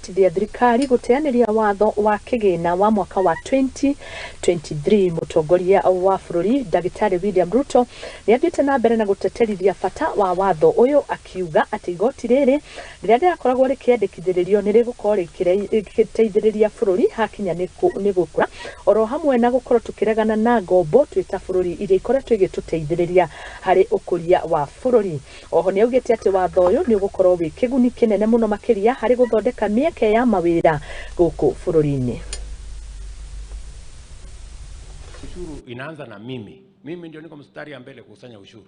kuhotithia thirikari guteaniria watho wa kigina wa mwaka wa 2023. Mutongoria wa bururi Dr William Ruto ni athiite nambere na guteterithia bata wa watho uyu, akiuga ati igoti riri riria rirakoragwo rikiendekithiririo ni rigukorwo rikiteithiriria bururi hakinya ni gukura, oro hamwe na gukorwo tukiregana na ngombo twita bururi iria ikoretwo igituteithiriria hari ukuria wa bururi. Oho ni augite ati watho uyu ni ugukorwo wi kiguni kinene muno makiria hari guthondeka mieke ya mawira guku bururi-ini. Ushuru inaanza na mimi ndio niko mstari ya mbele kusanya ushuru,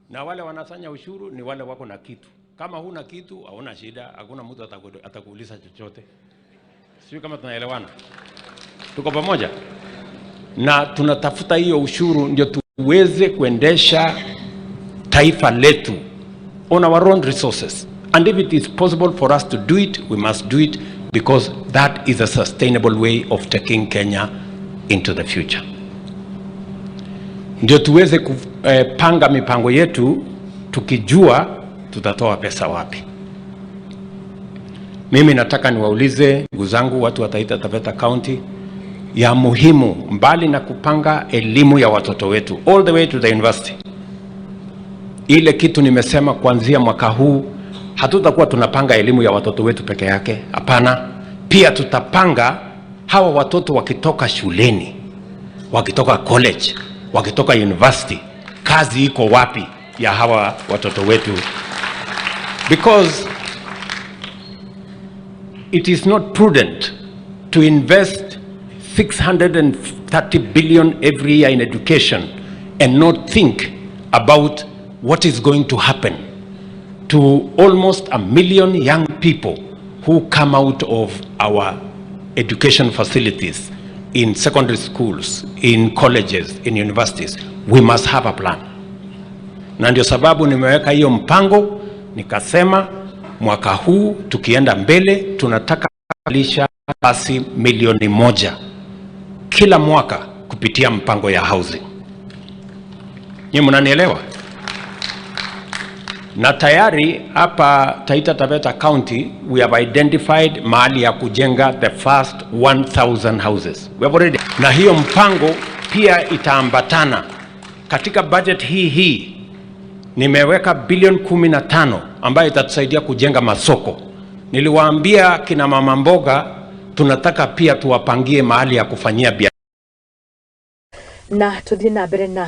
na wale wanasanya ushuru ni wale wako na kitu. Kama huna kitu hauna shida, hakuna mtu atakuuliza chochote. Sio kama tunaelewana? Tuko pamoja? Na tunatafuta hiyo ushuru ndio tuweze kuendesha taifa letu on our own resources, and if it is possible for us to do it, we must do it, because that is a sustainable way of taking Kenya into the future. Ndio tuweze kupanga mipango yetu tukijua tutatoa pesa wapi. Mimi nataka niwaulize ndugu zangu watu wa Taveta County, ya muhimu mbali na kupanga elimu ya watoto wetu all the way to the university. Ile kitu nimesema kuanzia mwaka huu hatutakuwa tunapanga elimu ya watoto wetu peke yake, hapana. Pia tutapanga hawa watoto wakitoka shuleni, wakitoka college, wakitoka university, kazi iko wapi ya hawa watoto wetu, because it is not prudent to invest 630 billion every year in education and not think about what is going to happen to almost 1 million young people who come out of our education facilities in secondary schools, in colleges, in universities. We must have a plan. Na ndio sababu nimeweka hiyo mpango, nikasema mwaka huu tukienda mbele tunataka kulisha basi 1 milioni kila mwaka kupitia mpango ya housing. Nyinyi mnanielewa? Na tayari hapa Taita Taveta County we have identified mahali ya kujenga the first 1000 houses. We have already. Na hiyo mpango pia itaambatana katika budget hii nimeweka bilioni 15 ambayo itatusaidia kujenga masoko. Niliwaambia kina mama mboga tunataka pia tuwapangie mahali ya kufanyia biashara. Na tudina berena